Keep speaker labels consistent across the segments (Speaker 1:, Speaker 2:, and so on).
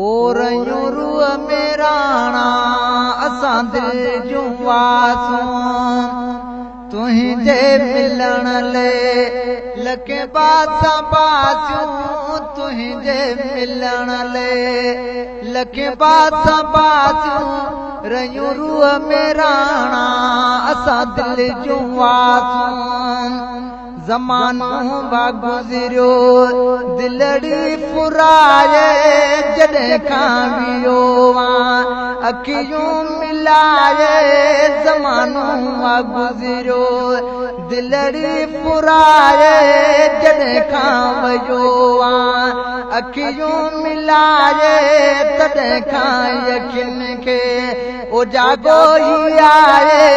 Speaker 1: ओरयूं रूह में राणा असां दिल जूं वासूं तुंहिंजे मिलण ले लखे बासां बासियूं तुंहिंजे मिलण ले लखे बासां बासियूं रयूं रूह में राणा असां दिल जूं वासूं ज़मानो बा गुज़रियो दिलड़ी फुराए जॾहिं खां वियो अखियूं मिलाए ज़मानो बा गुज़रियो दिलड़ी फुराए जॾहिं खां वियो अखियूं मिलाए तॾहिं खां यकीन खे उजागो ई आए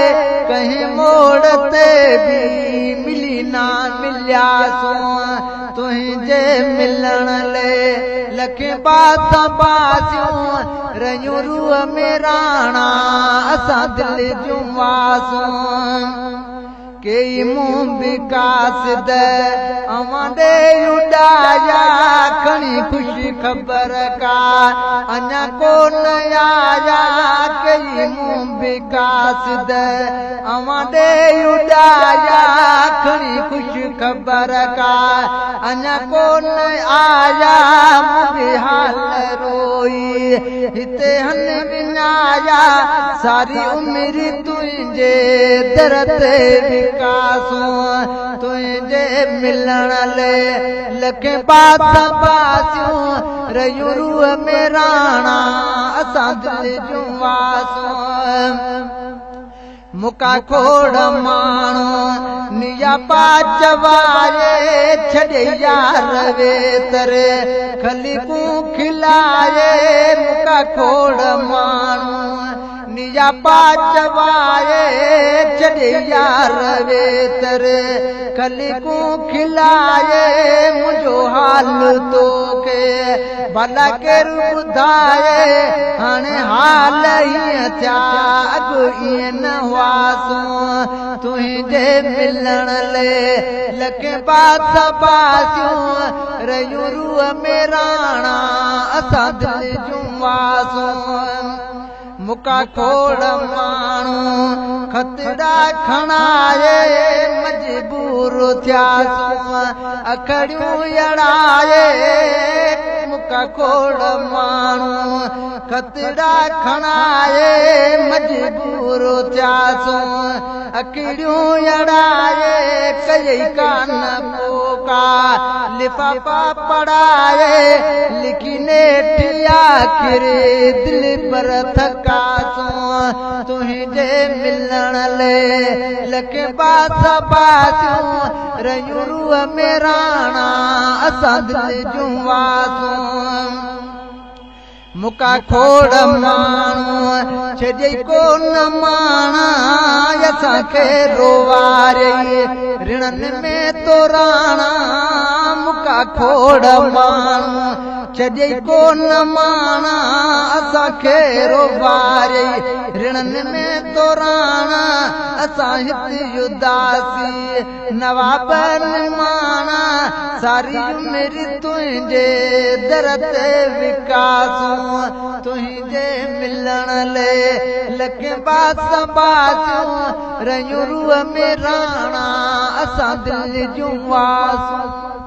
Speaker 1: कंहिं मोड़ ते बि मिली ना मिलियासूं तुंहिंजे मिलण ले लखे बासां बासियूं रयूं रूह में राणा असां दिल जूं वासूं कई मूं विकास दे अवां ॾे उॾाया खणी ख़ुशी ख़बर का अञा कोन आया कई मूं विकास दे अवां ॾे उॾाया खणी ख़ुशी ख़बर का अञा कोन आया मुंहिंजे हाल रोई हिते हन विञाया सारी उमिरि तुंहिंजे दर ते विकासूं तुंहिंजे मिलण ले लखे बासां बासियूं रयूं रूह में राणा असां दिल जूं वासूं मुका खोड़ माण्हू निया पा चवाए छॾे यार वेतरे खलीकूं खिलाए मुका खोड़ माण्हू निया पा चवाए छॾे यार वेतरे खलीकूं खिलाए मुंहिंजो हाल तोखे भला केरु ॿुधाए हाणे हाल हीअं थिया अॻु ईअं न हुआसूं तुंहिंजे मिलण ले लखे बासां बासियूं रयूं रूह में राणा असां दिल जूं वासूं मुका खोड़ माण्हू खतरा खणाए मजबूर थियासूं अखड़ियूं अड़ाए मुका खोड़ माण्हू खतरा खणाए मजबूर थियासूं अखड़ियूं अड़ाए कई कान पोका लिफाफा पढ़ाए लिखने आखिर दिल पर थकासूं तुंहिंजे मिलण ले लखे बासां बासियूं रयूं रूह में राणा असां दिल जूं वासूं मुका खोड़ माण्हू छॾे कोन माणा असांखे रोवारे ऋणनि में तो राणा मुका खोड़ माण्हू छॾे कोन माणा असांखे रोवारे ऋणनि में तो राणा असां हिते उदासी नवाबनि माणा सारी उमिरि तुंहिंजे दर ते विकासूं तुंहिंजे मिलण ले लखे बासां बासियूं रयूं रूह में राणा असां दिल जूं वासूं